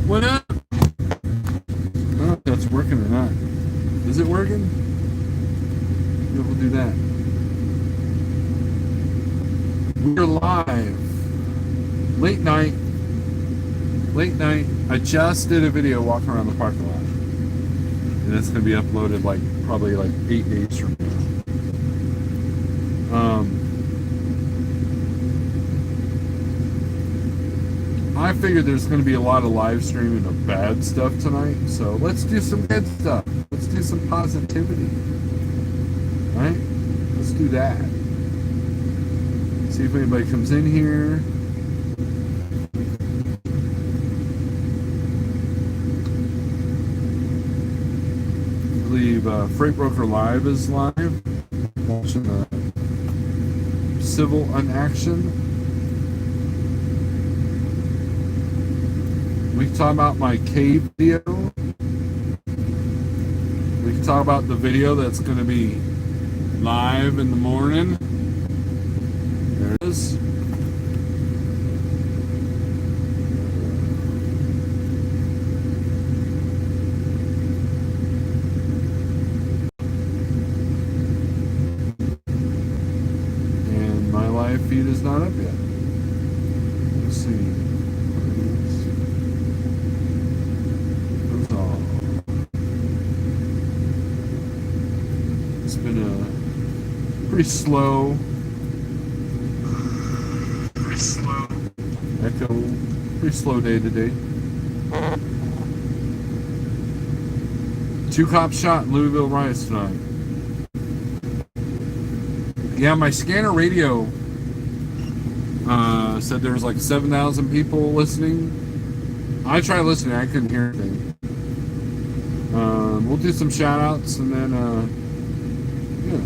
What up? I don't know if that's working or not. Is it working? Yeah, we'll do that. We're live. Late night. I just did a video walking around the parking lot. And it's going to be uploaded probably 8 days from now. I figured there's going to be a lot of live streaming of bad stuff tonight, so let's do some good stuff. Let's do some positivity. Right? Let's do that. See if anybody comes in here. I believe Freight Broker Live is live. Watching the civil unaction. We can talk about my cave video. We can talk about the video that's going to be live in the morning. There it is. And my live feed is not up yet. Let's see. It's been a pretty slow echo, pretty slow day today. 2 cops shot in Louisville riots tonight. Yeah, my scanner radio said there was 7,000 people listening. I tried listening, I couldn't hear anything. We'll do some shout outs and then yeah.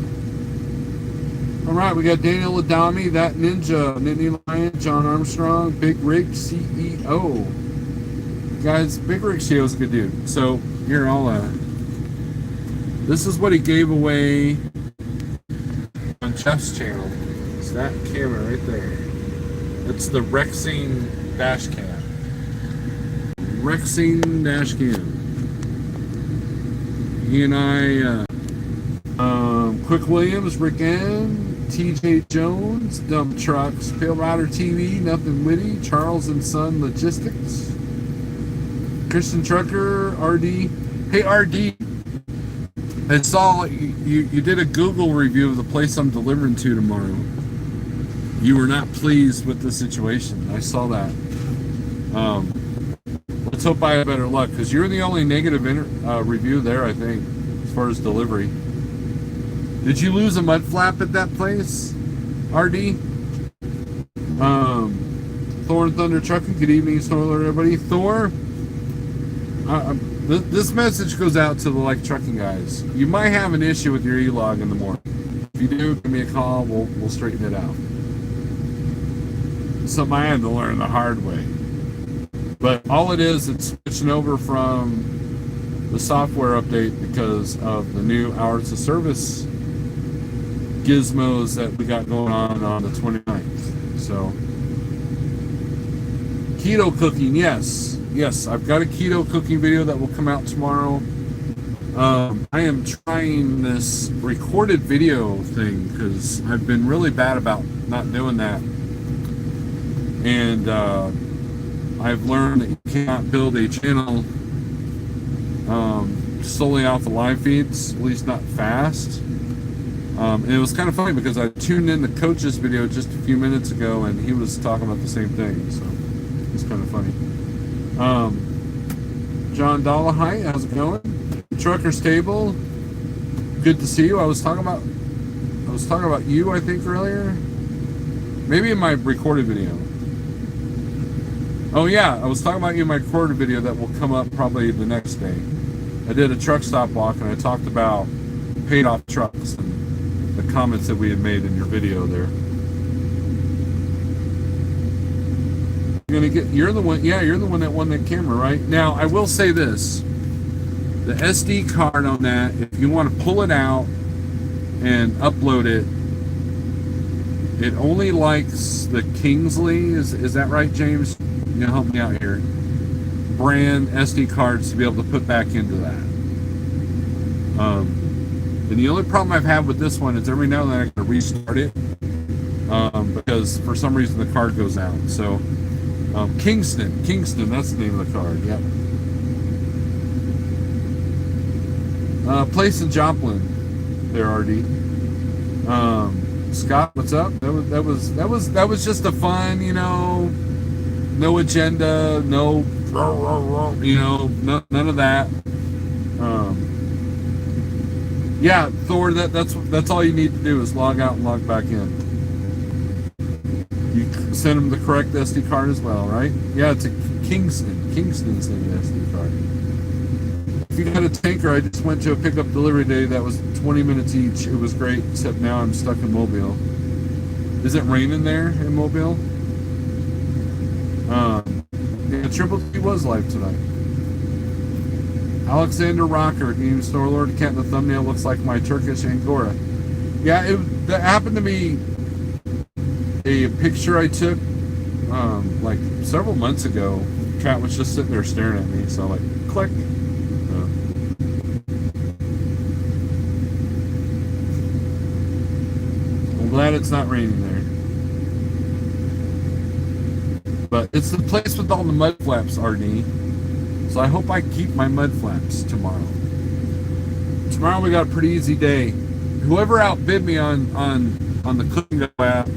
Alright, we got Daniel Adami, That Ninja, Nittany Lion, John Armstrong, bigrigceo. Guys, bigrigceo is a good dude. So here, this is what he gave away on Jeff's channel. It's that camera right there. It's the Rexine dash cam. Rexine dash cam. He and I, Quick Williams, Rick N, TJ Jones, Dump Trucks, Pale Rider TV, Nothing Witty, Charles and Son Logistics, Christian Trucker, RD. Hey RD, I saw you did a Google review of the place I'm delivering to tomorrow. You were not pleased with the situation. I saw that. Let's hope I have better luck, because you're the only negative review there, I think, as far as delivery. Did you lose a mud flap at that place, RD? Thor and Thunder Trucking, good evening, Snoiler, everybody. Thor, this message goes out to the trucking guys. You might have an issue with your e-log in the morning. If you do, give me a call, we'll straighten it out. Something I had to learn the hard way. But all it is, it's switching over from the software update because of the new hours of service gizmos that we got going on the 29th. So, keto cooking, yes, I've got a keto cooking video that will come out tomorrow. I am trying this recorded video thing because I've been really bad about not doing that. And I've learned that you cannot build a channel solely off the live feeds, at least not fast. And it was kind of funny because I tuned in the coach's video just a few minutes ago and he was talking about the same thing, so it's kind of funny. John Dollahite, how's it going? Trucker's Table, good to see you. I was talking about you, I think, earlier. Maybe in my recorded video. Oh yeah, I was talking about you in my recorded video that will come up probably the next day. I did a truck stop walk and I talked about paid off trucks and the comments that we had made in your video there. You're the one that won that camera, right? Now I will say this. The SD card on that, if you want to pull it out and upload it, it only likes the Kingsley. Is that right, James? You know, help me out here. brand SD cards to be able to put back into that. And the only problem I've had with this one is every now and then I have to restart it because for some reason the card goes out. So Kingston, that's the name of the card. Yep. Place in Joplin, there, RD. Scott, what's up? That was just a fun, no agenda, no, none of that. Yeah, Thor, that's all you need to do is log out and log back in. You send them the correct SD card as well, right? Yeah, it's a Kingston's the SD card. If you got a tanker, I just went to a pickup delivery day that was 20 minutes each. It was great, except now I'm stuck in Mobile. Is it raining there in Mobile? Yeah, Triple T was live tonight. Alexander Rocker, Game Store Lord Kent, the thumbnail looks like my Turkish Angora. Yeah, that happened to me. A picture I took like several months ago. Cat was just sitting there staring at me, so like, click. I'm glad it's not raining there. But it's the place with all the mud flaps, RD. So I hope I keep my mud flaps tomorrow. Tomorrow we got a pretty easy day. Whoever outbid me on the cooking app,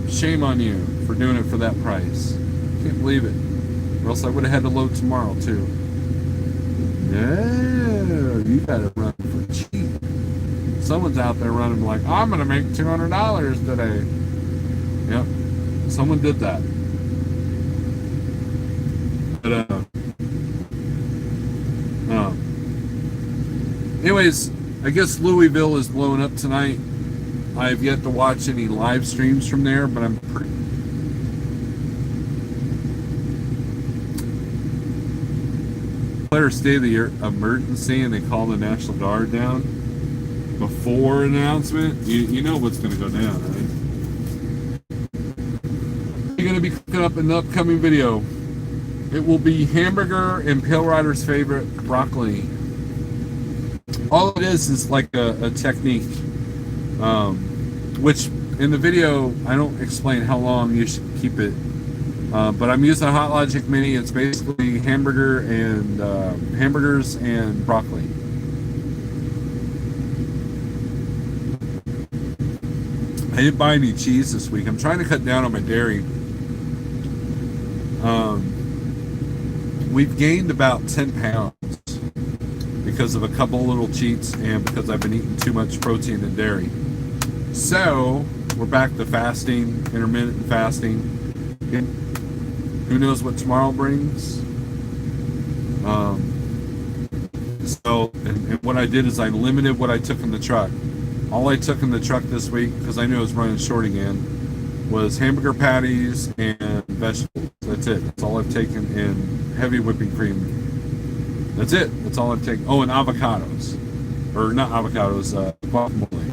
shame on you for doing it for that price. Can't believe it. Or else I would have had to load tomorrow too. No, you gotta run for cheap. Someone's out there running like, I'm gonna make $200 today. Yep, someone did that. But anyways, I guess Louisville is blowing up tonight. I've yet to watch any live streams from there, but I'm pretty... Declare a state of the emergency and they call the National Guard down before an announcement. You know what's going to go down, right? You're going to be cooking up in the upcoming video. It will be hamburger and Pale Rider's favorite, broccoli. All it is like a technique, which in the video I don't explain how long you should keep it, but I'm using a Hot Logic Mini. It's basically hamburgers and broccoli. I didn't buy any cheese this week. I'm trying to cut down on my dairy. We've gained about 10 pounds because of a couple little cheats and because I've been eating too much protein and dairy. So we're back to fasting, intermittent fasting. Who knows what tomorrow brings? And what I did is I limited what I took in the truck. All I took in the truck this week, because I knew I was running short again, was hamburger patties and vegetables. That's it. That's all I've taken, in heavy whipping cream. That's it. That's all I've taken. Oh, and avocados. Or not avocados, guacamole.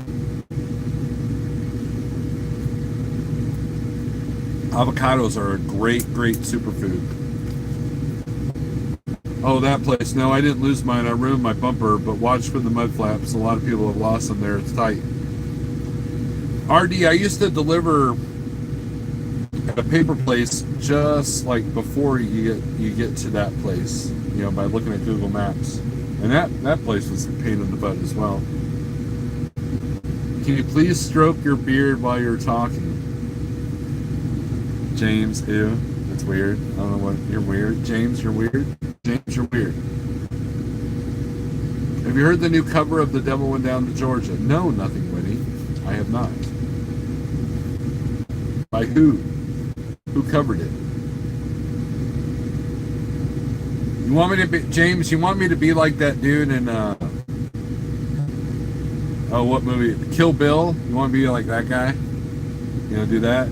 Avocados are a great superfood. Oh, that place. No, I didn't lose mine. I ruined my bumper, but watch for the mud flaps. A lot of people have lost them there. It's tight. RD, I used to deliver at a paper place just like before you get to that place, by looking at Google Maps. And that place was a pain in the butt as well. Can you please stroke your beard while you're talking? James, ew. That's weird. I don't know what. You're weird. James, you're weird. James, you're weird. Have you heard the new cover of The Devil Went Down to Georgia? No, nothing witty. I have not. By who? Who covered it? You want me to be, James, you want me to be like that dude in, oh, what movie? Kill Bill? You want to be like that guy? Do that?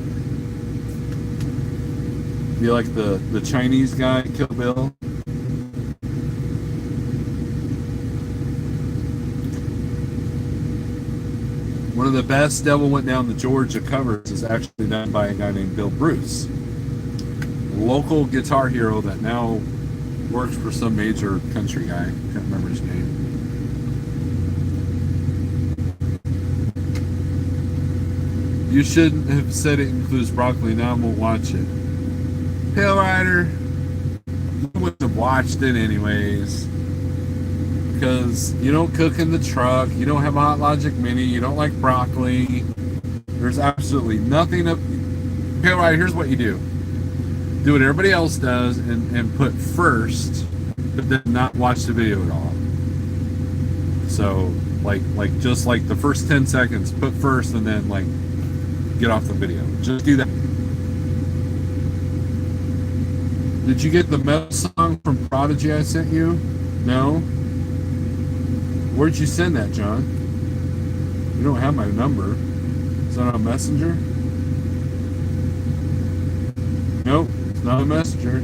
Be like the Chinese guy, Kill Bill? One of the best Devil Went Down to Georgia covers is actually done by a guy named Bill Bruce. A local guitar hero that now Works for some major country guy. Can't remember his name. You shouldn't have said it includes broccoli. Now I'm gonna watch it. Pale Rider. You wouldn't have watched it anyways. Because you don't cook in the truck. You don't have a Hot Logic Mini. You don't like broccoli. There's absolutely nothing up. Pale Rider, here's what you do. Do what everybody else does and put first, but then not watch the video at all. So like just like the first 10 seconds, put first and then like get off the video. Just do that. Did you get the metal song from Prodigy I sent you? No? Where'd you send that, John? You don't have my number. Is that on Messenger? Nope, it's not a Messenger.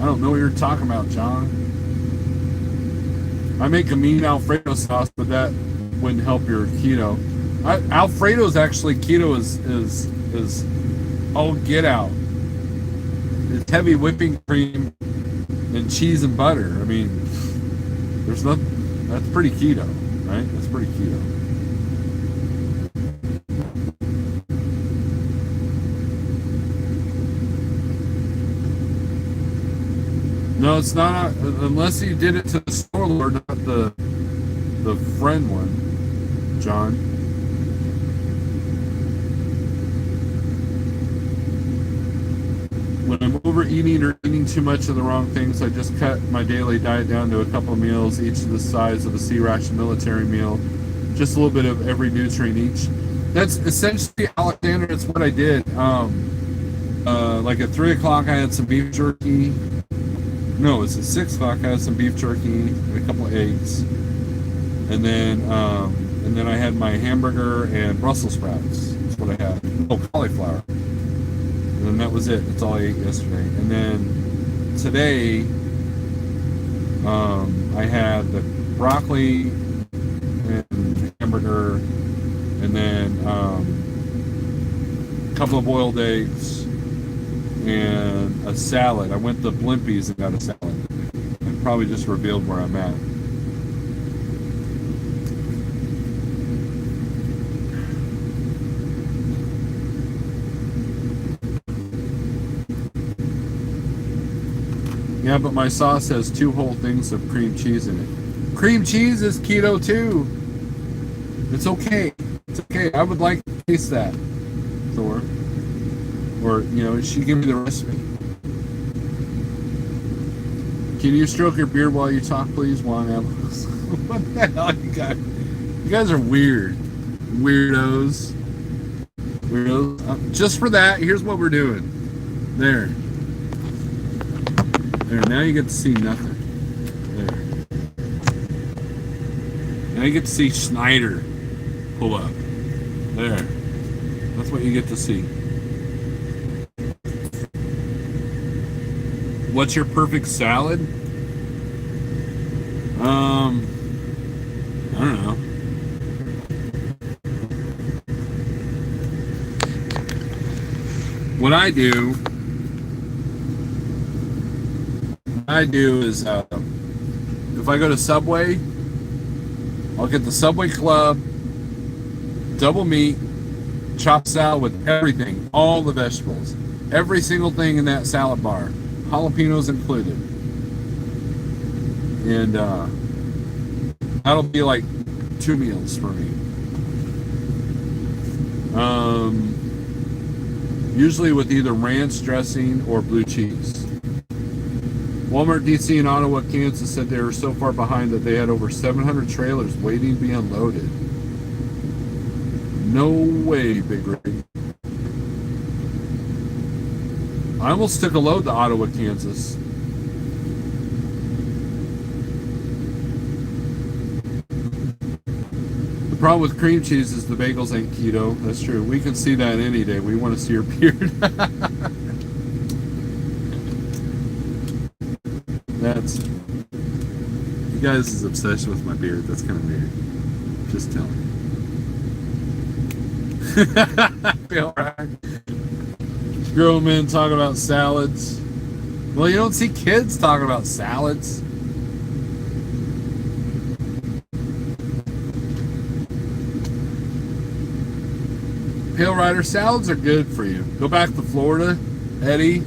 I don't know what you're talking about, John. I make a mean Alfredo sauce, but that wouldn't help your keto. Alfredo's actually keto is all get out. It's heavy whipping cream and cheese and butter. I mean, there's nothing. That's pretty keto, right? That's pretty keto. No, it's not, unless you did it to the store lord, not the friend one, John. When I'm overeating or eating too much of the wrong things, I just cut my daily diet down to a couple of meals, each of the size of a C-ration military meal. Just a little bit of every nutrient each. That's essentially, Alexander, that's what I did. Like at 3 o'clock, I had some beef jerky. No, it's at 6 o'clock. I had some beef jerky and a couple of eggs, and then I had my hamburger and Brussels sprouts. That's what I had. Oh, cauliflower. And then that was it. That's all I ate yesterday. And then today, I had the broccoli and hamburger, and then a couple of boiled eggs. And a salad. I went to Blimpies and got a salad. I probably just revealed where I'm at. Yeah, but my sauce has 2 whole things of cream cheese in it. Cream cheese is keto too. It's okay. It's okay. I would like to taste that, Thor. Or, you know, she give me the recipe. Can you stroke your beard while you talk, please? What the hell, you guys? You guys are weird. Weirdos. Just for that, here's what we're doing. There. Now you get to see nothing. There. Now you get to see Schneider pull up. There. That's what you get to see. What's your perfect salad? I don't know. What I do is if I go to Subway, I'll get the Subway Club double meat chopped salad with everything, all the vegetables, every single thing in that salad bar. Jalapenos included, and that'll be like 2 meals for me. Usually with either ranch dressing or blue cheese. Walmart DC in Ottawa, Kansas said they were so far behind that they had over 700 trailers waiting to be unloaded. No way, Big Rig. I almost took a load to Ottawa, Kansas. The problem with cream cheese is the bagels ain't keto. That's true. We can see that any day. We want to see your beard. That's... You guys' obsession with my beard. That's kind of weird. Just telling you. Feel right. Grown men talking about salads. Well, you don't see kids talking about salads. Pale Rider, salads are good for you. Go back to Florida, Eddie.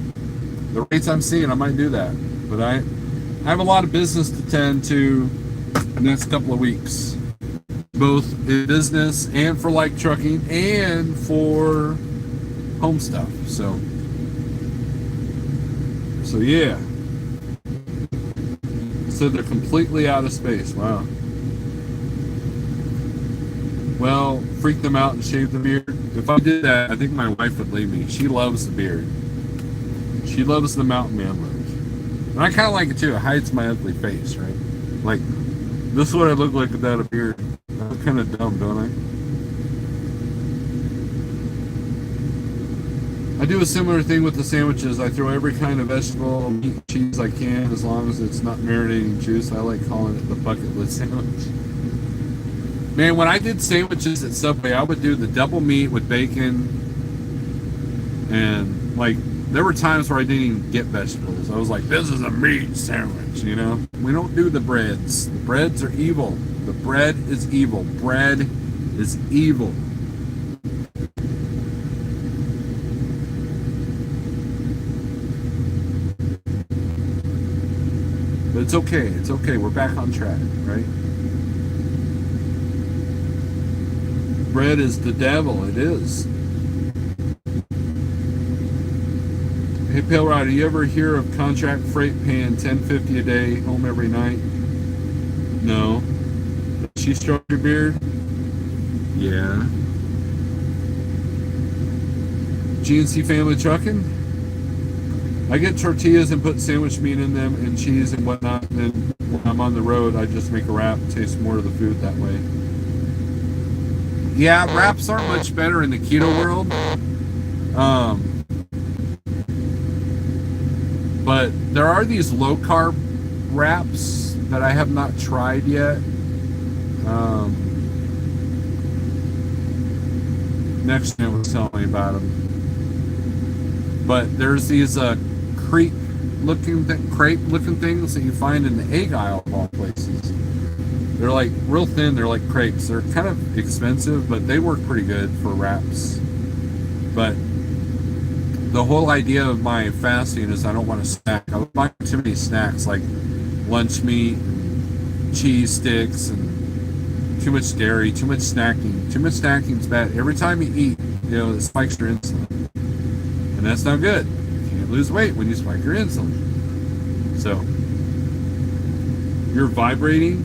The rates I'm seeing, I might do that. But I have a lot of business to tend to the next couple of weeks, both in business and for like trucking and for home stuff. So yeah. So they're completely out of space. Wow. Well, freak them out and shave the beard. If I did that, I think my wife would leave me. She loves the beard. She loves the mountain man look. And I kind of like it too. It hides my ugly face, right? Like, this is what I look like without a beard. I look kind of dumb, don't I? I do a similar thing with the sandwiches. I throw every kind of vegetable, meat, cheese I can, as long as it's not marinating juice. I like calling it the bucket list sandwich. Man, when I did sandwiches at Subway, I would do the double meat with bacon, and like there were times where I didn't even get vegetables. I was like, this is a meat sandwich, you know? We don't do the breads. The breads are evil. The bread is evil. Bread is evil. But it's okay. It's okay. We're back on track, right? Bread is the devil. It is. Hey, Pale Rider, you ever hear of contract freight paying $10.50 a day, home every night? No. Does she stroke your beard? Yeah. G&C Family Trucking? I get tortillas and put sandwich meat in them and cheese and whatnot. And then when I'm on the road, I just make a wrap. Taste more of the food that way. Yeah, wraps aren't much better in the keto world. But there are these low carb wraps that I have not tried yet. Next man was telling me about them. But there's these crepe looking things that you find in the egg aisle of all places. They're like real thin. They're like crepes. They're kind of expensive, but they work pretty good for wraps. But the whole idea of my fasting is I don't want to snack. I buy too many snacks like lunch meat, cheese sticks, and too much dairy, too much snacking. Too much snacking is bad. Every time you eat, you know, it spikes your insulin. And that's not good. You can't lose weight when you spike your insulin. So, you're vibrating.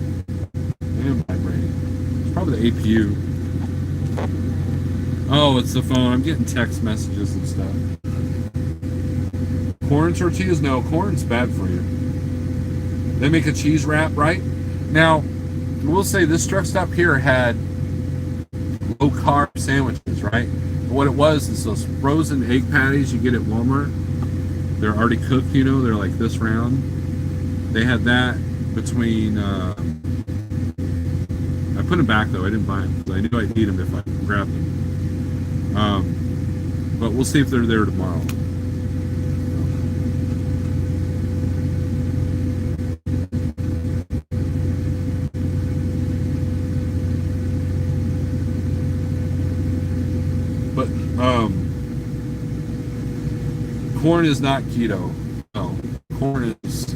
I am vibrating. It's probably the APU. Oh, it's the phone. I'm getting text messages and stuff. Corn tortillas? No, corn's bad for you. They make a cheese wrap, right? Now, we'll say this truck stop here had low carb sandwiches, right? But what it was is those frozen egg patties you get at Walmart. They're already cooked, you know, they're like this round. They had that between, I put them back though, I didn't buy them because I knew I'd eat them if I grabbed them. But we'll see if they're there tomorrow. But corn is not keto. No, corn is,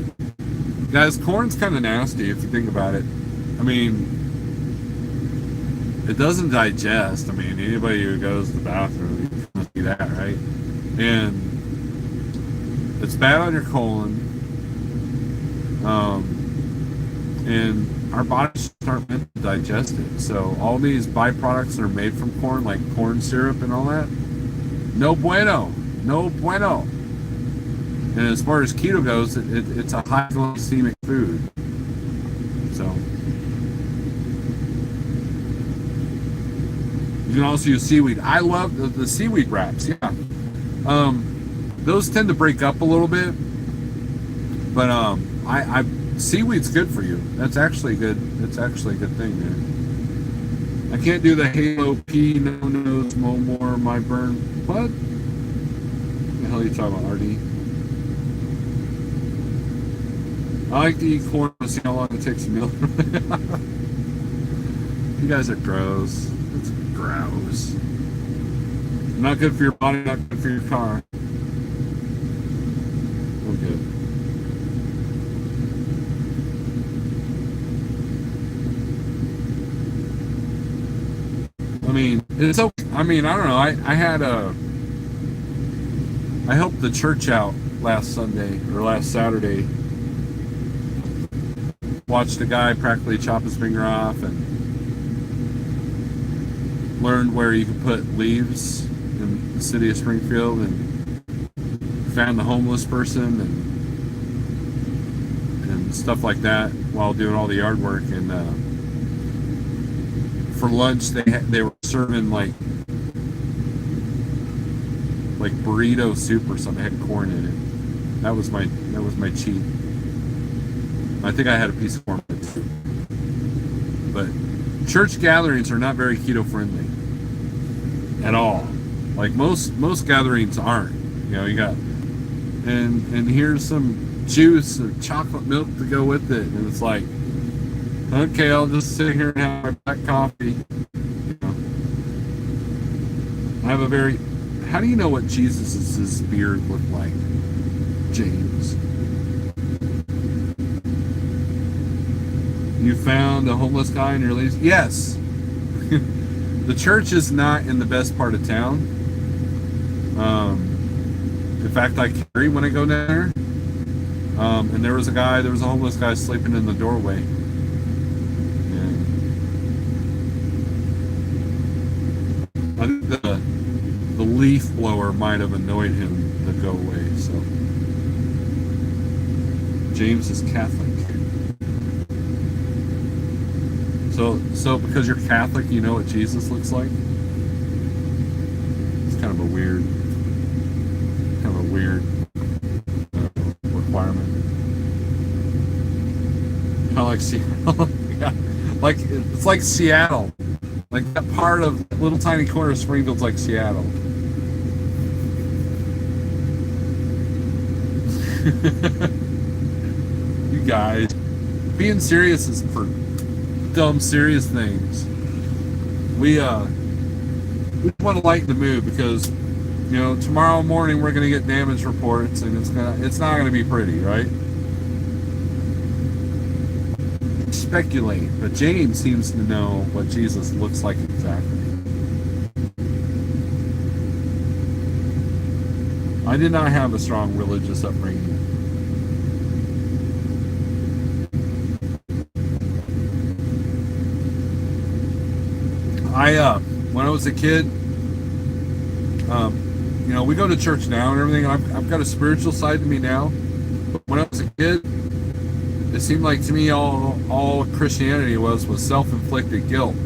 guys, corn's kind of nasty if you think about it. I mean, it doesn't digest. I mean, anybody who goes to the bathroom, you can see that, right? And it's bad on your colon. And our bodies aren't meant to digest it. So all these byproducts that are made from corn, like corn syrup and all that, no bueno. No bueno. And as far as keto goes, it's a high glycemic food. So you can also use seaweed. I love the seaweed wraps. Yeah, those tend to break up a little bit, but seaweed's good for you. That's actually good. It's actually a good thing, man. I can't do the Halo P, no nose, more my burn. What? you're talking about, RD. I like to eat corn to see how long it takes to meal. You guys are gross. It's gross. Not good for your body, not good for your car. We're good. I mean, it's okay. I mean, I don't know. I helped the church out last Sunday or last Saturday. Watched a guy practically chop his finger off and learned where you could put leaves in the city of Springfield, and found the homeless person and stuff like that while doing all the yard work. And for lunch they were serving like burrito soup or something. It had corn in it. That was my cheat. I think I had a piece of corn too. But church gatherings are not very keto friendly at all. Like most gatherings aren't. You know, you got and here's some juice or chocolate milk to go with it, and it's like, okay, I'll just sit here and have my black coffee. You know, I have a very. How do you know what Jesus' beard looked like, James? You found a homeless guy in your leaves? Yes. The church is not in the best part of town. In fact, I carry when I go down there. And there was a homeless guy sleeping in the doorway. And I think the leaf blower might have annoyed him to go away. So James is Catholic. So because you're Catholic, you know what Jesus looks like? It's kind of a weird requirement. Kind of like Seattle. Yeah. Like it's like Seattle. Like that part of little tiny corner of Springfield's like Seattle. You guys, being serious is for dumb serious things. We want to lighten the mood because, you know, tomorrow morning we're going to get damage reports and it's not going to be pretty, right? Speculate, but James seems to know what Jesus looks like exactly. I did not have a strong religious upbringing. When I was a kid, you know, we go to church now and everything. I've got a spiritual side to me now. But when I was a kid, it seemed like to me all Christianity was self-inflicted guilt.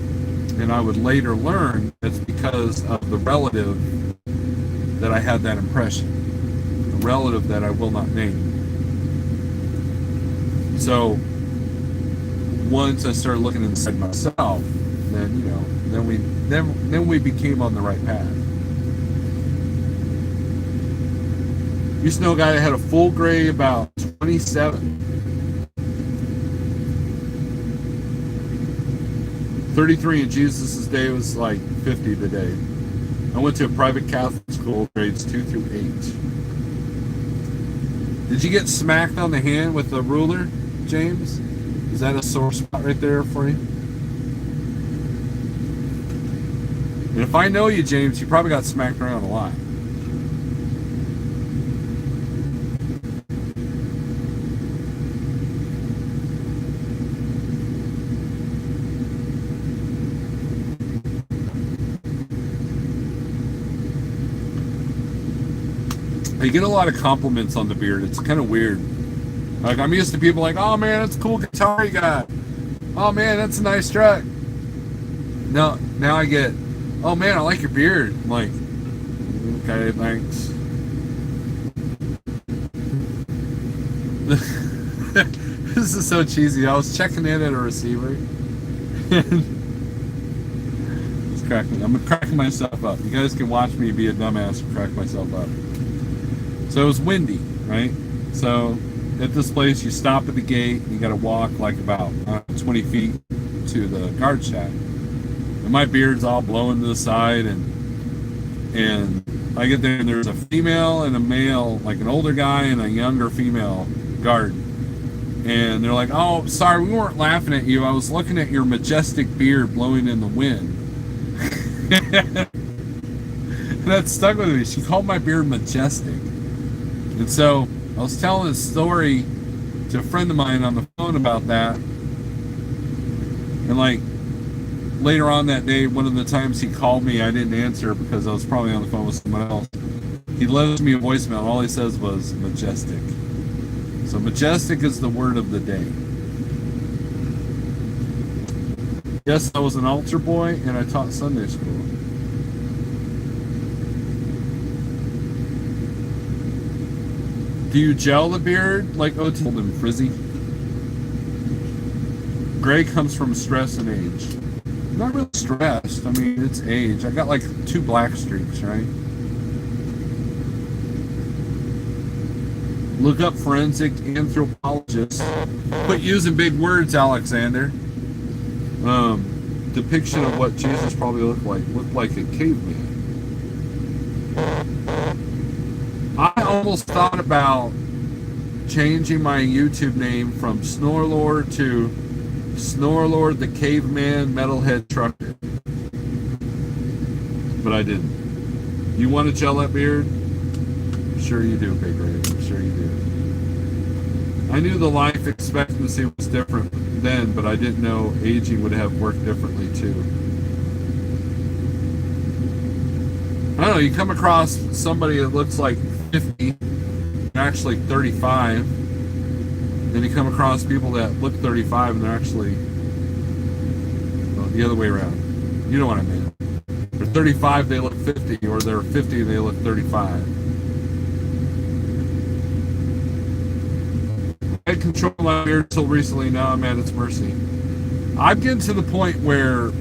And I would later learn it's because of the relative that I had that impression. A relative that I will not name. So once I started looking inside myself, then, you know, then we became on the right path. Used to know a guy that had a full gray about 27. 33 in Jesus' day was like 50 today. I went to a private Catholic school, grades 2 through 8. Did you get smacked on the hand with a ruler, James? Is that a sore spot right there for you? And if I know you, James, you probably got smacked around a lot. I get a lot of compliments on the beard. It's kind of weird. Like, I'm used to people like, oh man, that's a cool guitar you got. Oh man, that's a nice truck. No, now I get, oh man, I like your beard. I'm like, okay, thanks. This is so cheesy. I was checking in at a receiver. I'm cracking myself up. You guys can watch me be a dumbass and crack myself up. So it was windy, right? So at this place, you stop at the gate, and you got to walk like about 20 feet to the guard shack. And my beard's all blowing to the side, and I get there, and there's a female and a male, like an older guy and a younger female guard. And they're like, "Oh, sorry, we weren't laughing at you. I was looking at your majestic beard blowing in the wind." That stuck with me. She called my beard majestic. And so I was telling a story to a friend of mine on the phone about that. And like later on that day, one of the times he called me, I didn't answer because I was probably on the phone with someone else. He left me a voicemail. All he says was majestic. So majestic is the word of the day. Yes, I was an altar boy and I taught Sunday school. Do you gel the beard like OT told him, Frizzy? Gray comes from stress and age. Not really stressed. I mean, it's age. I got like 2 black streaks, right? Look up forensic anthropologists. Quit using big words, Alexander. Depiction of what Jesus probably looked like a caveman. I almost thought about changing my YouTube name from Snorlord to Snorlord the Caveman Metalhead Trucker. But I didn't. You want to gel that beard? I'm sure you do, Big Ray. I'm sure you do. I knew the life expectancy was different then, but I didn't know aging would have worked differently too. I don't know, you come across somebody that looks like 50, actually 35. Then you come across people that look 35 and they're actually the other way around. You know what I mean. They're 35, they look 50, or they're 50 and they look 35. I had control of my beard until recently. Now I'm at its mercy. I'm getting to the point where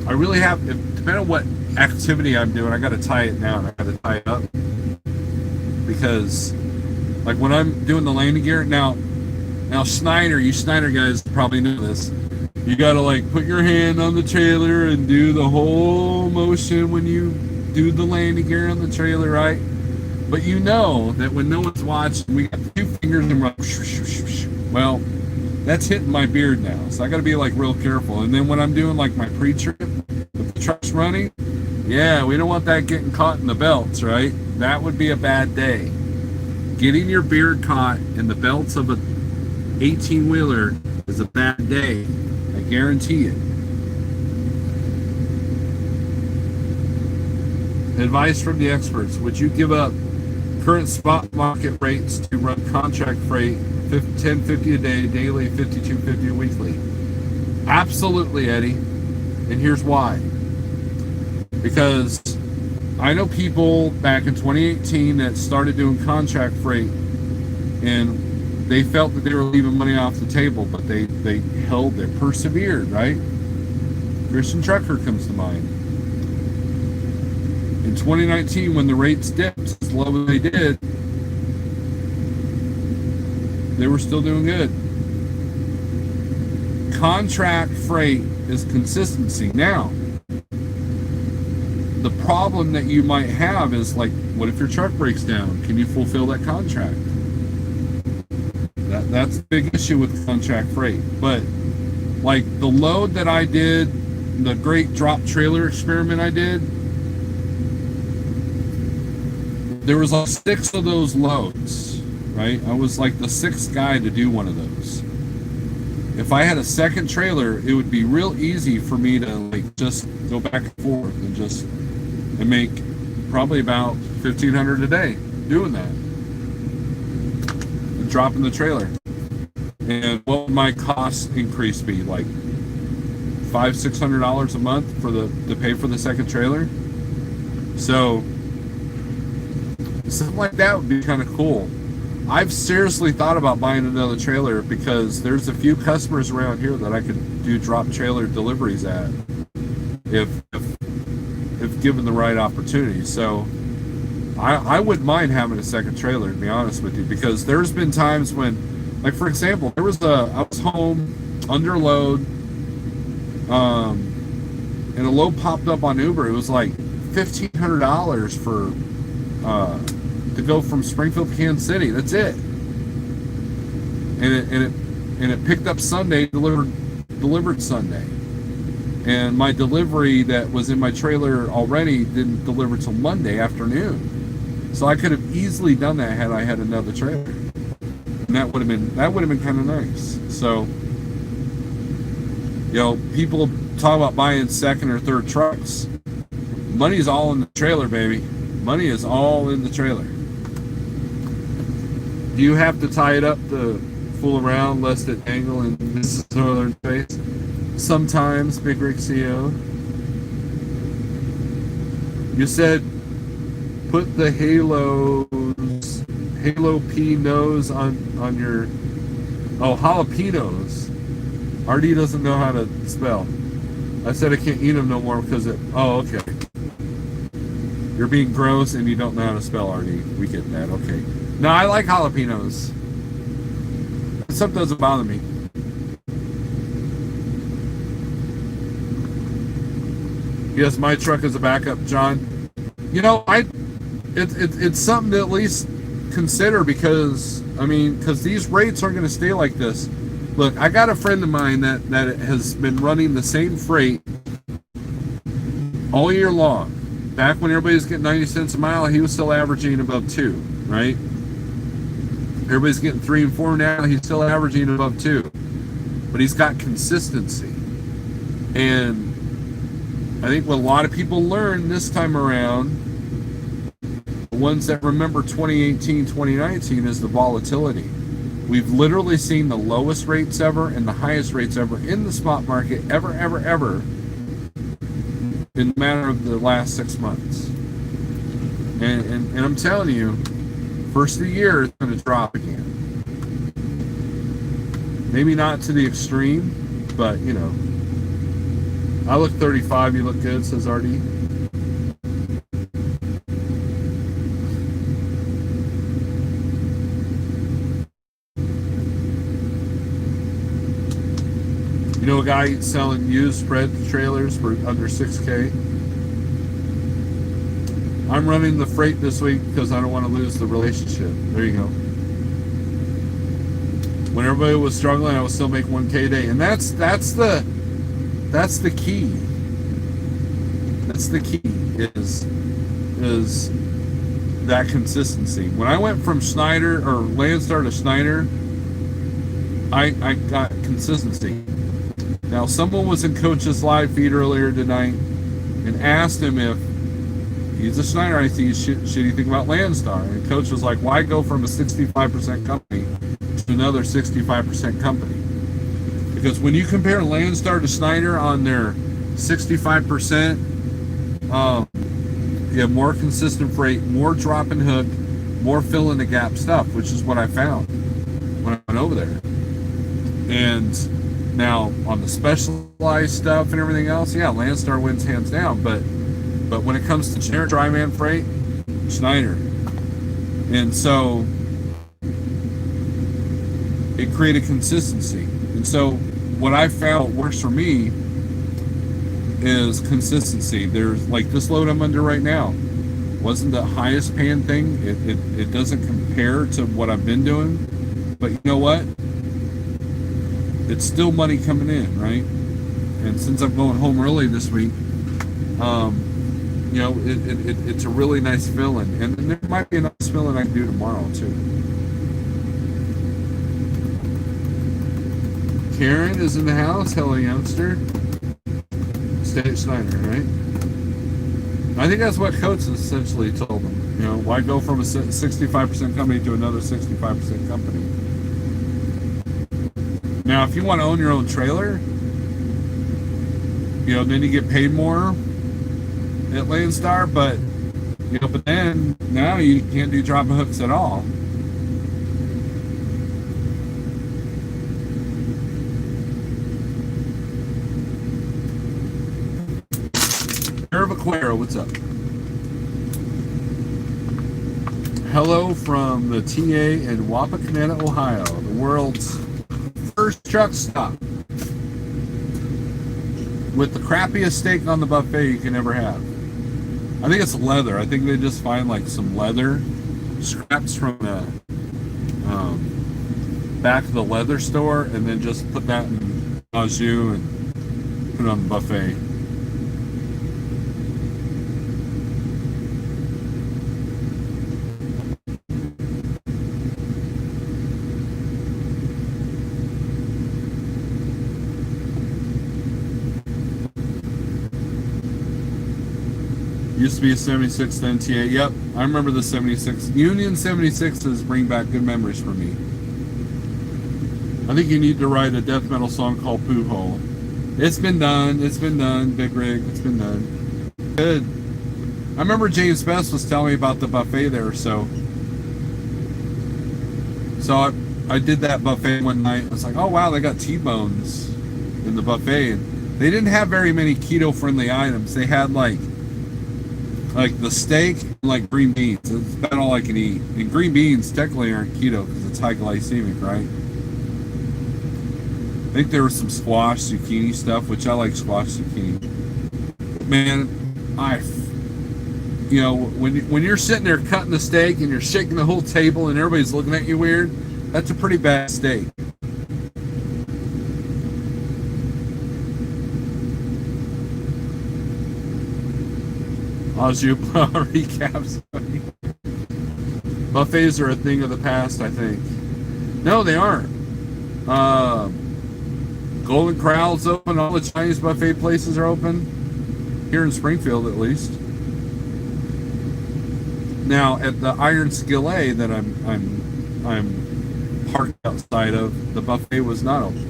I really have, depending on what activity I'm doing, I got to tie it down. I got to tie it up. Because, like when I'm doing the landing gear, now Schneider, you Schneider guys probably know this. You got to like put your hand on the trailer and do the whole motion when you do the landing gear on the trailer, right? But you know that when no one's watching, we got 2 fingers and run. Well, that's hitting my beard now, so I got to be like real careful. And then when I'm doing like my pre-trip, if the truck's running, yeah, we don't want that getting caught in the belts, right? That would be a bad day. Getting your beard caught in the belts of a 18-wheeler is a bad day. I guarantee it. Advice from the experts. Would you give up current spot market rates to run contract freight, $10.50 a day, daily, $52.50 weekly? Absolutely, Eddie. And here's why. Because I know people back in 2018 that started doing contract freight, and they felt that they were leaving money off the table, but they persevered, right? Christian Trucker comes to mind. In 2019, when the rates dipped as low as they did, they were still doing good. Contract freight is consistency. Now, the problem that you might have is like, what if your truck breaks down? Can you fulfill that contract? That's a big issue with contract freight. But like the load that I did, the great drop trailer experiment I did, there was like 6 of those loads, right? I was like the 6th guy to do one of those. If I had a second trailer, it would be real easy for me to like just go back and forth and make probably about $1,500 a day doing that. And dropping the trailer. And what would my cost increase be? Like $500-600 a month to pay for the second trailer? So something like that would be kind of cool. I've seriously thought about buying another trailer because there's a few customers around here that I could do drop trailer deliveries at if given the right opportunity. So I wouldn't mind having a second trailer, to be honest with you, because there's been times when, like for example, I was home under load, and a load popped up on Uber. It was like $1,500 for to go from Springfield to Kansas City. That's it. And it picked up Sunday, delivered Sunday. And my delivery that was in my trailer already didn't deliver till Monday afternoon. So I could have easily done that had I had another trailer. And that would have been kind of nice. So, you know, people talk about buying second or third trucks. Money's all in the trailer, baby. Money is all in the trailer. Do you have to tie it up to fool around lest it angle and miss the northern face? Sometimes, bigrigceo. You said put the Halo P nose on your jalapenos. RD doesn't know how to spell. I said I can't eat them no more because okay. You're being gross and you don't know how to spell, RD. We get that, okay. No, I like jalapenos. Stuff doesn't bother me. Yes, my truck is a backup, John. You know, it's something to at least consider because these rates aren't going to stay like this. Look, I got a friend of mine that has been running the same freight all year long. Back when everybody's getting 90 cents a mile, he was still averaging above 2, right? Everybody's getting 3 and 4 now, he's still averaging above 2. But he's got consistency. And I think what a lot of people learned this time around, the ones that remember 2018, 2019, is the volatility. We've literally seen the lowest rates ever and the highest rates ever in the spot market ever in the matter of the last 6 months. And I'm telling you, first of the year is going to drop again. Maybe not to the extreme, but you know. I look 35, you look good, says RD. You know a guy selling used spread trailers for under $6K? I'm running the freight this week because I don't want to lose the relationship. There you go. When everybody was struggling, I was still making 1K a day. And that's the key. That's the key is that consistency. When I went from Schneider or Landstar to Schneider, I got consistency. Now, someone was in Coach's live feed earlier tonight and asked him if he's a Schneider IT, should he think about Landstar? And Coach was like, why go from a 65% company to another 65% company? Because when you compare Landstar to Schneider on their 65%, you have more consistent freight, more drop and hook, more fill in the gap stuff, which is what I found when I went over there. And now on the specialized stuff and everything else, yeah, Landstar wins hands down. But when it comes to generic dry man freight, Schneider. And so it created consistency. And so what I found works for me is consistency. There's like this load I'm under right now wasn't the highest paying thing. It doesn't compare to what I've been doing. But you know what? It's still money coming in, right? And since I'm going home early this week, you know, it's a really nice feeling. And there might be a nice feeling I can do tomorrow too. Karen is in the house. Hello, youngster. Stay at Schneider, right? I think that's what Coates essentially told them. You know, why go from a 65% company to another 65% company? Now, if you want to own your own trailer, you know, then you get paid more at Landstar, but you know, but then now you can't do drop and hooks at all. Curvaquero, what's up? Hello from the TA in Wapakoneta, Ohio, the world's first truck stop with the crappiest steak on the buffet you can ever have. I think it's leather. I think they just find like some leather scraps from the back of the leather store and then just put that in au jus and put it on the buffet. Used to be a 76, then TA. Yep, I remember the 76. Union 76s bring back good memories for me. I think you need to write a death metal song called Poo Hole. It's been done. It's been done, Big Rig. It's been done. Good. I remember James Best was telling me about the buffet there, so I did that buffet one night. I was like, oh wow, they got T-bones in the buffet. And they didn't have very many keto-friendly items. They had like the steak and like green beans. That's about all I can eat. And green beans technically aren't keto because it's high glycemic, right? I think there was some squash zucchini stuff, which I like squash zucchini. Man, when you're sitting there cutting the steak and you're shaking the whole table and everybody's looking at you weird, that's a pretty bad steak. Aju recaps. Buffets are a thing of the past, I think. No, they aren't. Golden Corral's open. All the Chinese buffet places are open here in Springfield, at least. Now, at the Iron Skillet that I'm parked outside of, the buffet was not open.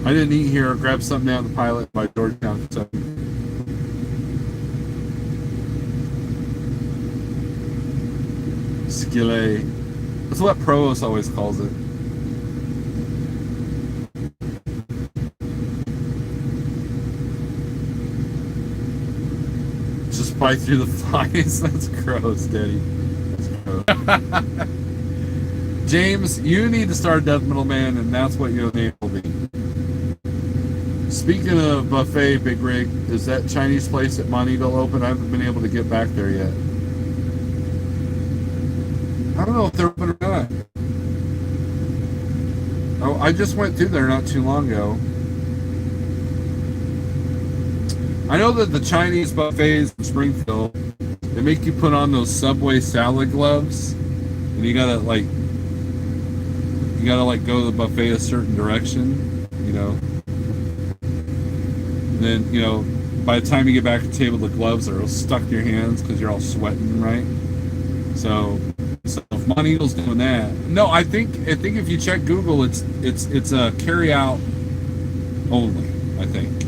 I didn't eat here. Grabbed something out of the Pilot by Georgetown. So. Skillet. That's what Provost always calls it. Just bite through the flies. That's gross, Daddy. That's gross. James, you need to start Death Metal Man, and that's what your name will be. Speaking of buffet, Big Rig, is that Chinese place at Monteville open? I haven't been able to get back there yet. I don't know if they're open or not. Oh, I just went through there not too long ago. I know that the Chinese buffets in Springfield, they make you put on those Subway salad gloves, and you gotta go to the buffet a certain direction, you know. And then, you know, by the time you get back to the table, the gloves are stuck to your hands because you're all sweating, right? So if Monteagle's doing that, no, I think if you check Google, it's a carry out only. I think.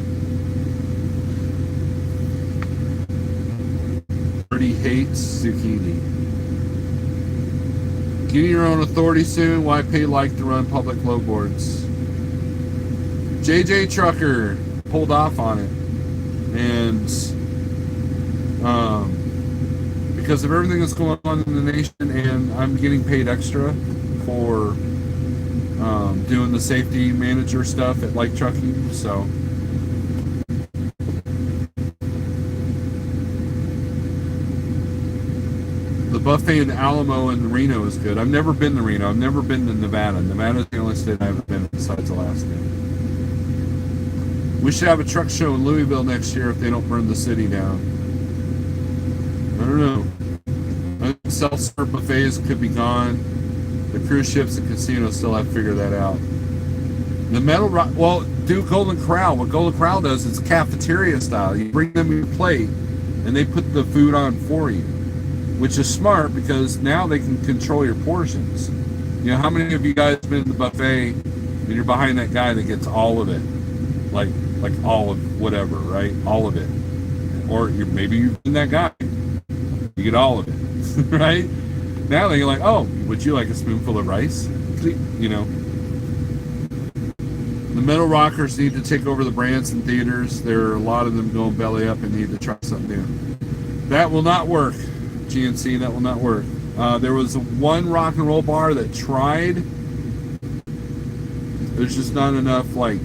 Pretty hates zucchini. Getting your own authority soon. Why pay like to run public low boards? JJ Trucker pulled off on it, and because of everything that's going on in the nation, and I'm getting paid extra for doing the safety manager stuff at Like Trucking, so the buffet in Alamo and Reno is good. I've never been to Reno. I've never been to Nevada. Nevada's the only state I haven't been besides Alaska. We should have a truck show in Louisville next year if they don't burn the city down. I don't know. Self-serve buffets could be gone. The cruise ships and casinos still have to figure that out. The metal rock, well, do Golden Corral. What Golden Corral does is cafeteria style. You bring them your plate, and they put the food on for you, which is smart because now they can control your portions. You know, how many of you guys been to the buffet and you're behind that guy that gets all of it? Like all of whatever, right? All of it. Or maybe you've been that guy. You get all of it, right? Now they're like, oh, would you like a spoonful of rice? You know. The metal rockers need to take over the Branson theaters. There are a lot of them going belly up and need to try something new. That will not work, GNC. That will not work. There was one rock and roll bar that tried. There's just not enough, like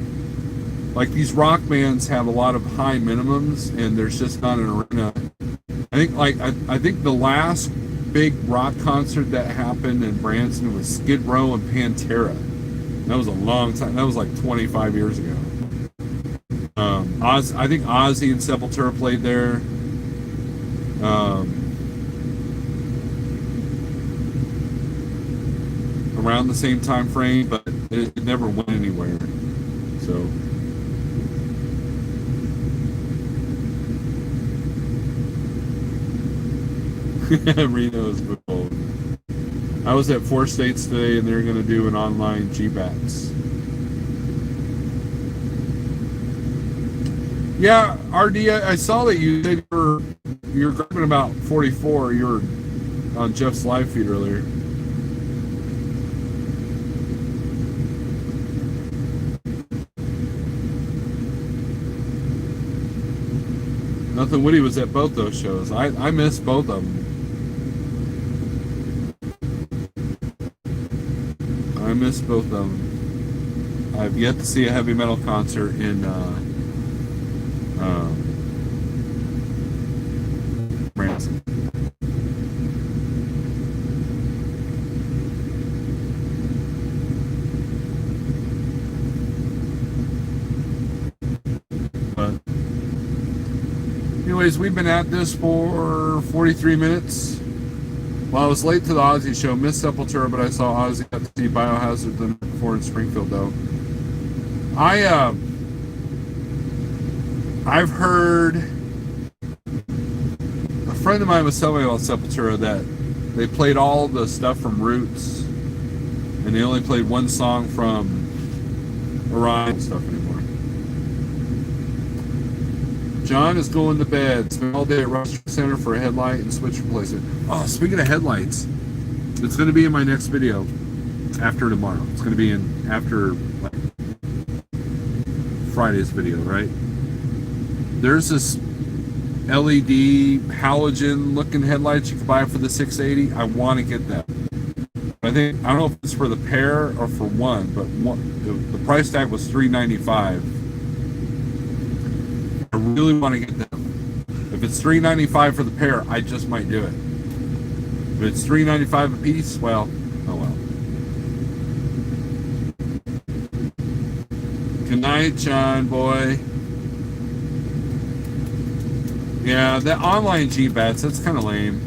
these rock bands have a lot of high minimums, and there's just not an arena. I think the last big rock concert that happened in Branson was Skid Row and Pantera. That was a long time. That was like 25 years ago. I think Ozzy and Sepultura played there. Around the same time frame, but it never went anywhere. So Reno's cold. I was at 4 States today, and they're going to do an online GBATS. Yeah, RD, I saw that you said you're grabbing about 44. You were on Jeff's live feed earlier. Nothing Woody was at both those shows. I missed both of them. I missed both of them. I've yet to see a heavy metal concert in Branson. But anyways, we've been at this for 43 minutes. Well, I was late to the Ozzy show, missed Sepultura, but I saw Ozzy at the Biohazard the night before in Springfield, though. I've heard a friend of mine was telling me about Sepultura that they played all the stuff from Roots, and they only played one song from Orion stuff anymore. John is going to bed. Spent all day at Ross Center for a headlight and switch replacement. Oh, speaking of headlights, it's going to be in my next video after tomorrow. It's going to be in after like Friday's video, right? There's this LED halogen looking headlights you can buy for the 680. I want to get that. I don't know if it's for the pair or for one, but the price tag was $395. I really want to get them. If it's $395 for the pair, I just might do it. If it's $395 a piece, well, oh well. Good night, John boy. Yeah, that online GBATS, that's kind of lame.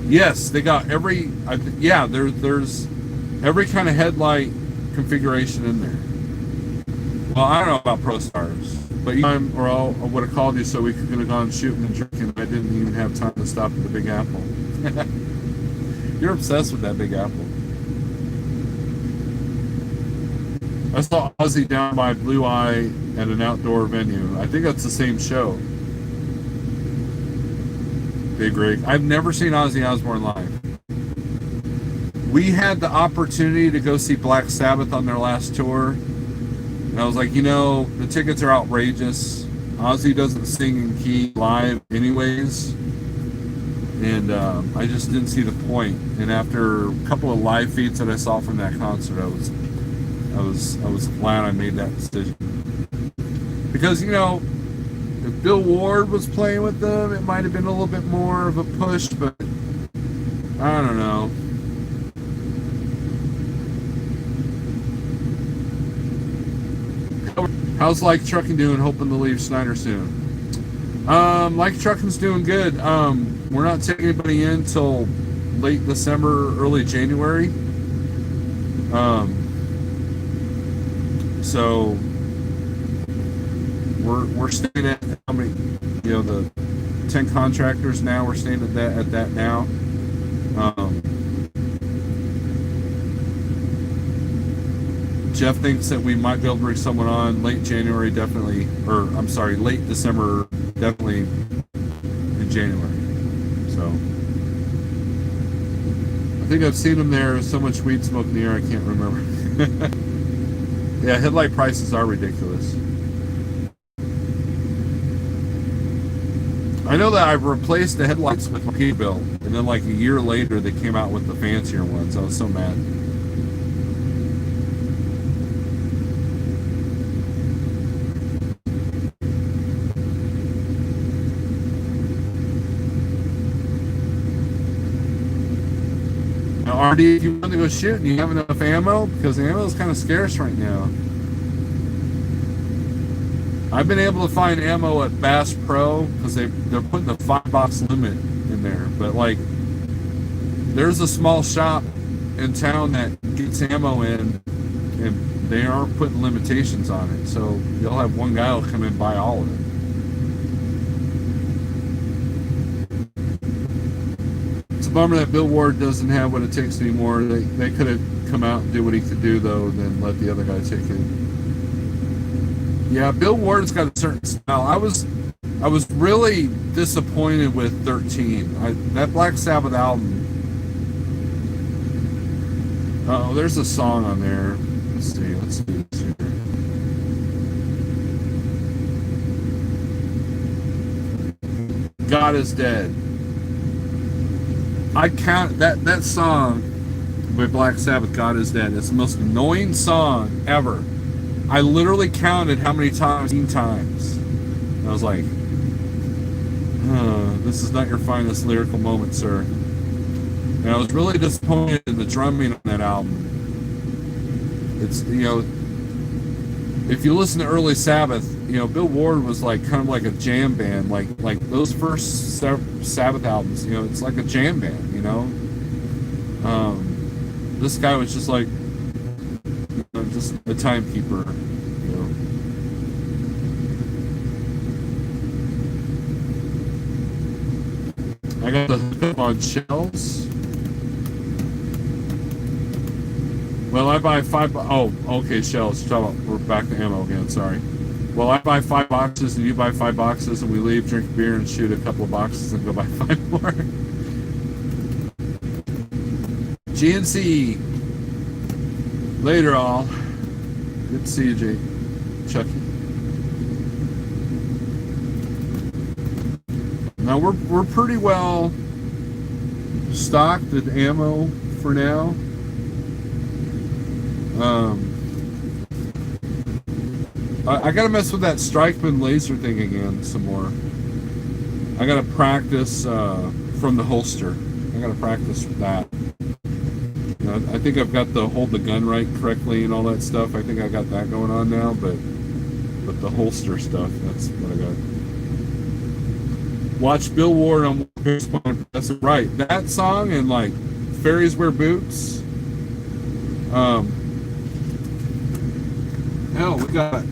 Yes, they got every. There's every kind of headlight configuration in there. Well, I don't know about ProStars, but I would have called you so we could have gone shooting and drinking. I didn't even have time to stop at the Big Apple. You're obsessed with that Big Apple. I saw Ozzy down by Blue Eye at an outdoor venue. I think that's the same show. Big Rig. I've never seen Ozzy Osbourne live. We had the opportunity to go see Black Sabbath on their last tour, and I was like, the tickets are outrageous. Ozzy doesn't sing in key live anyways, and I just didn't see the point. And after a couple of live feeds that I saw from that concert, I was glad I made that decision, because if Bill Ward was playing with them, it might have been a little bit more of a push, but I don't know. How's Like Trucking doing? Hoping to leave Schneider soon. Like Trucking's doing good. We're not taking anybody in till late December, early January. So we're staying at how many? The 10 contractors now. We're staying at that now. Jeff thinks that we might be able to bring someone on late January, definitely, late December, definitely in January. So think I've seen them there. So much weed smoke in the air, I can't remember. Yeah, headlight prices are ridiculous. I know that I've replaced the headlights with my Peterbilt, and then like a year later they came out with the fancier ones. I was so mad. Now, RD, if you want to go shoot and you have enough ammo, because ammo is kind of scarce right now. I've been able to find ammo at Bass Pro because they're putting the 5-box limit in there. But like, there's a small shop in town that gets ammo in, and they aren't putting limitations on it. So you'll have one guy who'll come in and buy all of it. It's a bummer that Bill Ward doesn't have what it takes anymore. They could have come out and do what he could do though, then let the other guy take it. Yeah, Bill Ward's got a certain smell. I was really disappointed with 13. That Black Sabbath album. Oh, there's a song on there. Let's do this here. God is Dead. I count that song by Black Sabbath, God is Dead. It's the most annoying song ever. I literally counted how many times, 18 times. And I was like, this is not your finest lyrical moment, sir. And I was really disappointed in the drumming on that album. It's, you know, if you listen to early Sabbath, you know, Bill Ward was like kind of like a jam band, like those first Sabbath albums, you know, it's like a jam band, you know. This guy was just like, just a timekeeper, you know. I got the hook on shells. Well, I buy 5. Oh, okay, shells. We're back to ammo again. Sorry. Well, I buy 5 boxes, and you buy 5 boxes, and we leave, drink beer, and shoot a couple of boxes, and go buy 5 more. GNC. Later, all. Good to see you, Jake. Chucky. Now we're pretty well stocked with ammo for now. I gotta mess with that Strikeman laser thing again some more. I gotta practice from the holster. I gotta practice that. You know, I think I've got the hold the gun right correctly and all that stuff. I think I got that going on now, but the holster stuff, that's what I got. Watch Bill Ward on that's right. That song and like Fairies Wear Boots. Hell, we got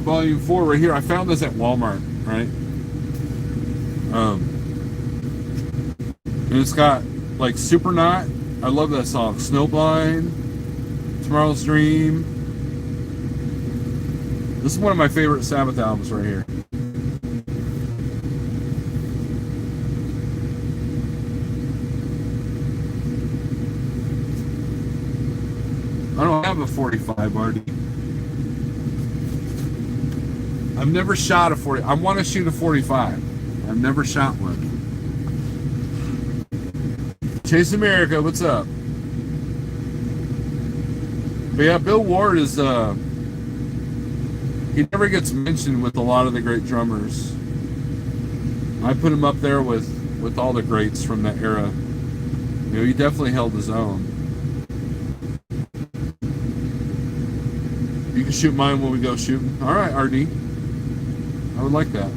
volume 4 right here. I found this at Walmart, right? And it's got like Supernaut. I love that song. Snowblind, Tomorrow's Dream. This is one of my favorite Sabbath albums right here. I don't have a 45, Artie. I've never shot a 40. I want to shoot a 45. I've never shot one. Chase America, what's up? But yeah, Bill Ward is he never gets mentioned with a lot of the great drummers. I put him up there with all the greats from that era. You know, he definitely held his own. You can shoot mine when we go shooting. All right, RD. I would like that.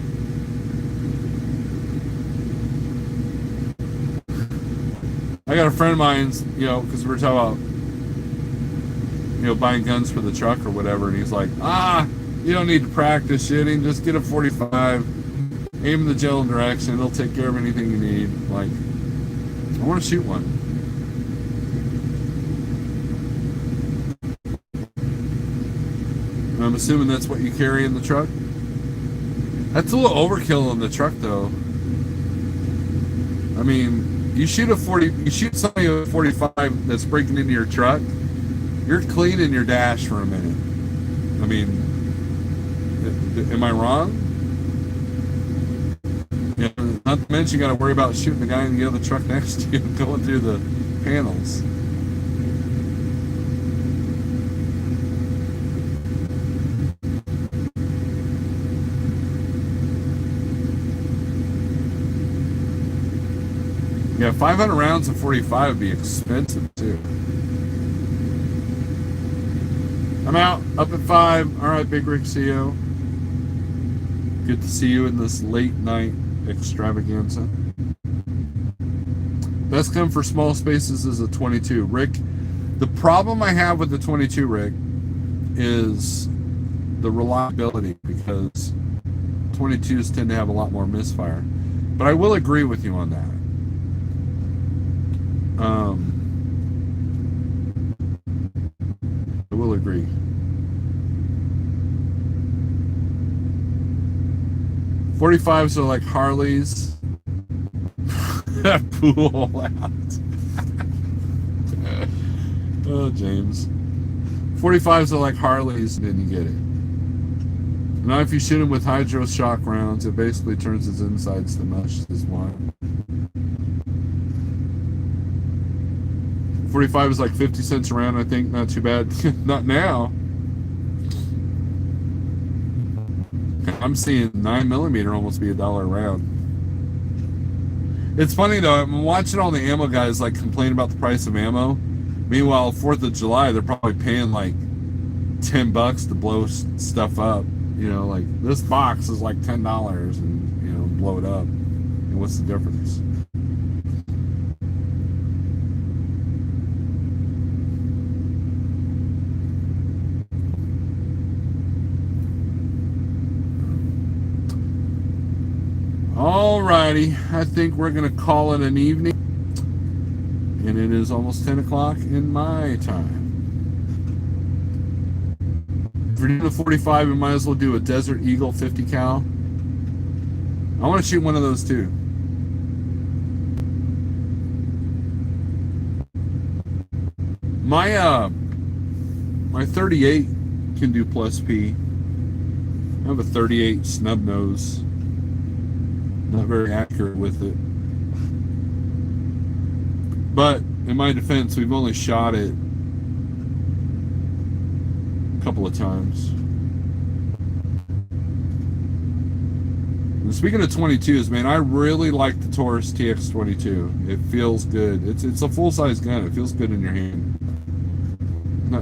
I got a friend of mine, you know, because we were talking about, you know, buying guns for the truck or whatever, and he's like, you don't need to practice shooting, just get a 45, aim in the general direction, it'll take care of anything you need. Like, I want to shoot one. I'm assuming that's what you carry in the truck? That's a little overkill in the truck, though. I mean, You shoot a 40. You shoot somebody with a 45 that's breaking into your truck. You're cleaning your dash for a minute. I mean, am I wrong? You know, not to mention you got to worry about shooting the guy in the other truck next to you going through the panels. Yeah, 500 rounds of 45 would be expensive too. I'm out, up at 5. All right, bigrigceo. Good to see you in this late night extravaganza. Best gun for small spaces is a 22. Rick, the problem I have with the 22, Rick, is the reliability, because 22s tend to have a lot more misfire. But I will agree with you on that. I will agree. .45s are like Harleys. Pool out. Oh, James. 45s are like Harleys, and then you get it. Now, if you shoot them with hydro shock rounds, it basically turns its insides to mush, as one. 45 is like 50 cents a round, I think. Not too bad. Not now. I'm seeing 9mm almost be $1 a round. It's funny though, I'm watching all the ammo guys like complain about the price of ammo. Meanwhile, 4th of July, they're probably paying like $10 to blow stuff up. You know, like this box is like $10 and, you know, blow it up. And what's the difference? Alrighty, I think we're going to call it an evening. And it is almost 10 o'clock in my time. If you're doing a 45, you might as well do a Desert Eagle 50 cal. I want to shoot one of those too. My 38 can do plus P. I have a 38 snub nose. Not very accurate with it. But in my defense, we've only shot it a couple of times. And speaking of 22s, man, I really like the Taurus TX22. It feels good. It's a full-size gun. It feels good in your hand.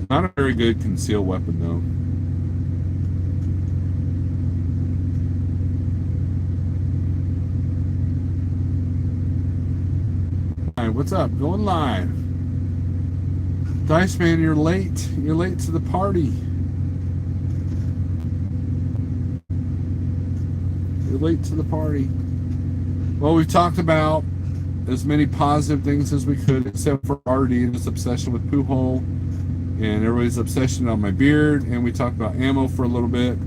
Not a very good concealed weapon, though. What's up? Going live. Dice Man, you're late. You're late to the party. You're late to the party. Well, we've talked about as many positive things as we could, except for RD and his obsession with poo hole, and everybody's obsession on my beard. And we talked about ammo for a little bit.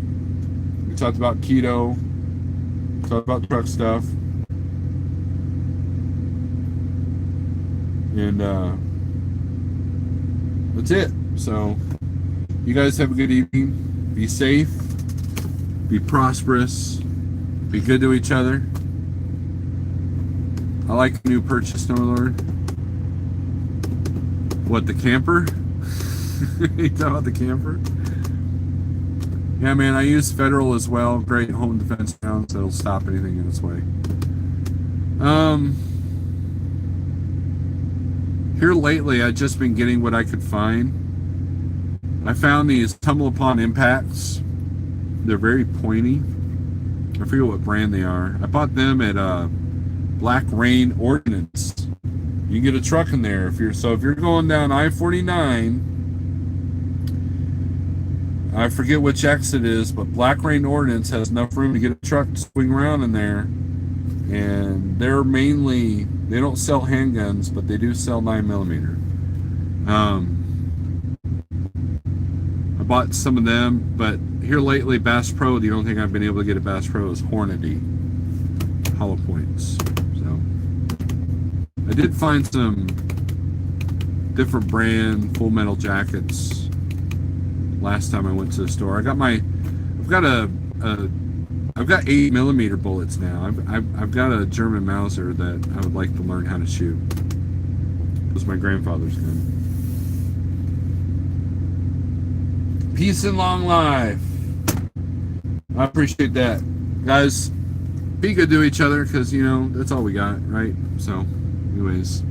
We talked about keto. We talked about truck stuff. And that's it. So you guys have a good evening. Be safe. Be prosperous. Be good to each other. I like the new purchase, No Lord. What, the camper? You talking about the camper? Yeah, man, I use Federal as well. Great home defense rounds that'll stop anything in its way. Here lately, I've just been getting what I could find. I found these Tumble Upon Impacts. They're very pointy. I forget what brand they are. I bought them at Black Rain Ordnance. You can get a truck in there if you're going down I-49. I forget which exit it is, but Black Rain Ordnance has enough room to get a truck to swing around in there. And they don't sell handguns, but they do sell 9mm. I bought some of them, but here lately, Bass Pro, the only thing I've been able to get at Bass Pro is Hornady hollow points. So I did find some different brand Full Metal jackets last time I went to the store. I've got 8mm bullets now. I've got a German Mauser that I would like to learn how to shoot. It was my grandfather's gun. Peace and long life. I appreciate that, guys. Be good to each other, because that's all we got, right? So, anyways,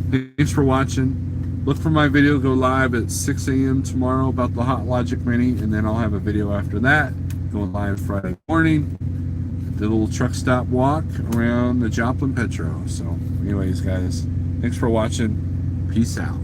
thanks for watching. Look for my video go live at 6 a.m. tomorrow about the Hot Logic Mini, and then I'll have a video after that going live Friday morning. The little truck stop walk around the Joplin Petro. So, anyways, guys, thanks for watching. Peace out.